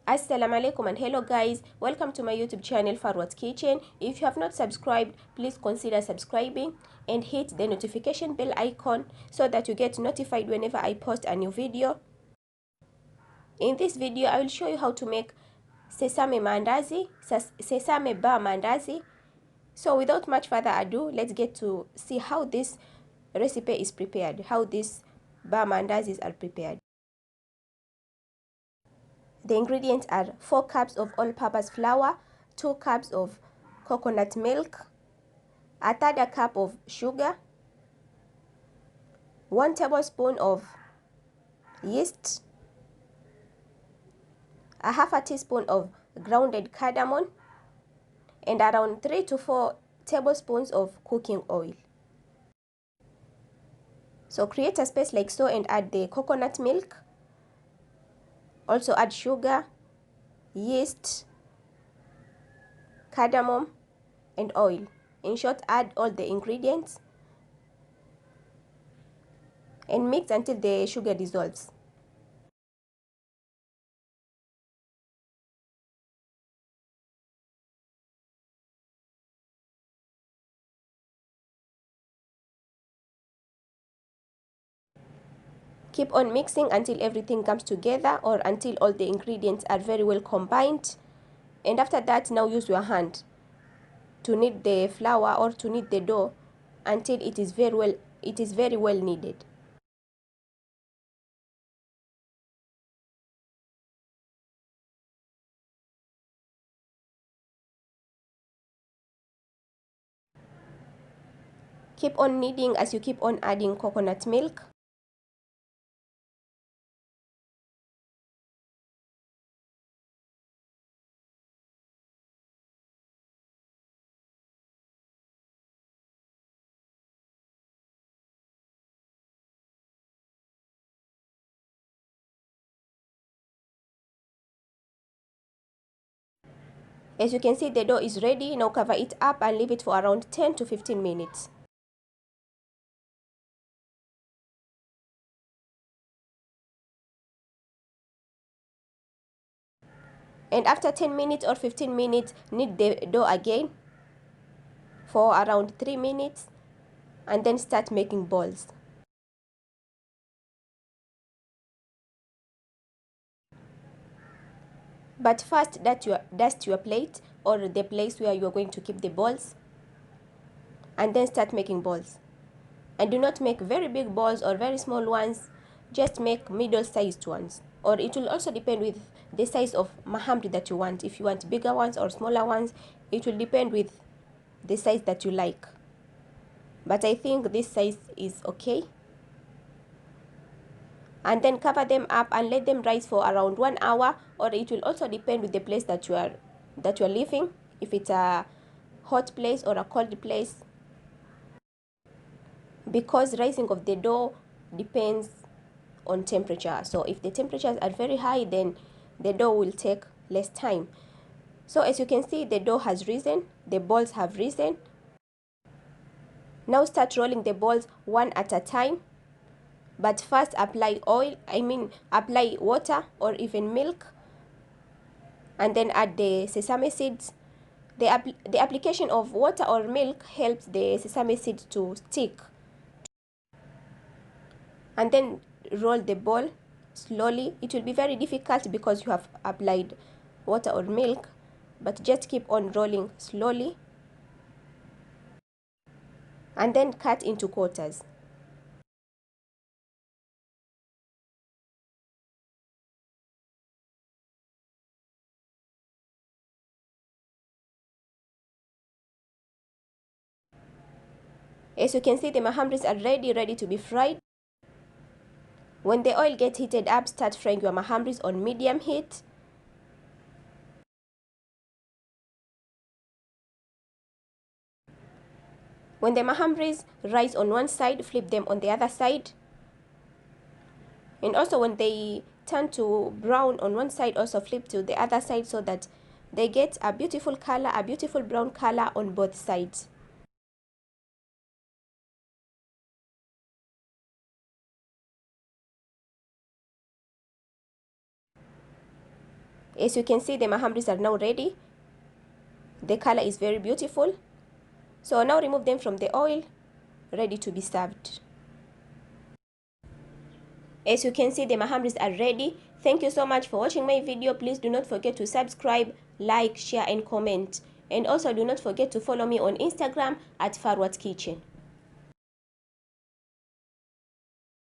Assalamu alaikum and hello guys, welcome to my YouTube channel Farwat's Kitchen. If you have not subscribed, please consider subscribing and hit the notification bell icon so that you get notified whenever I post a new video. In this video I will show you how to make sesame mandazi, sesame bar mandazi. So without much further ado, let's get to see how this recipe is prepared, how these bar mandazis are prepared. The ingredients are 4 cups of all-purpose flour, 2 cups of coconut milk, a third a cup of sugar, 1 tablespoon of yeast, a half a teaspoon of grounded cardamom, and around 3 to 4 tablespoons of cooking oil. So create a space like so and add the coconut milk. Also add sugar, yeast, cardamom, and oil. In short, add all the ingredients and mix until the sugar dissolves. Keep on mixing until everything comes together or until all the ingredients are very well combined. And after that, now use your hand to knead the flour or to knead the dough until it is very well kneaded. Keep on kneading as you keep on adding coconut milk. As you can see, the dough is ready. Now cover it up and leave it for around 10 to 15 minutes. And after 10 minutes or 15 minutes, knead the dough again for around 3 minutes and then start making balls. But first, dust your plate or the place where you are going to keep the balls, and then start making balls. And do not make very big balls or very small ones, just make middle-sized ones. Or it will also depend with the size of mahamri that you want. If you want bigger ones or smaller ones, it will depend with the size that you like. But I think this size is okay. And then cover them up and let them rise for around 1 hour, or it will also depend with the place that you are living, if it's a hot place or a cold place, because rising of the dough depends on temperature. So if the temperatures are very high, then the dough will take less time. So as you can see, the dough has risen, the balls have risen. Now start rolling the balls one at a time. But first apply apply water or even milk, and then add the sesame seeds. The application of water or milk helps the sesame seeds to stick. And then roll the ball slowly. It will be very difficult because you have applied water or milk, but just keep on rolling slowly. And then cut into quarters. As you can see, the mahamris are ready to be fried. When the oil gets heated up, start frying your mahamris on medium heat. When the mahamris rise on one side, flip them on the other side. And also when they turn to brown on one side, also flip to the other side so that they get a beautiful color, a beautiful brown color on both sides. As you can see, the mahamris are now ready. The color is very beautiful. So now remove them from the oil, ready to be served. As you can see, the mahamris are ready. Thank you so much for watching my video. Please do not forget to subscribe, like, share and comment. And also do not forget to follow me on Instagram at Farwat Kitchen.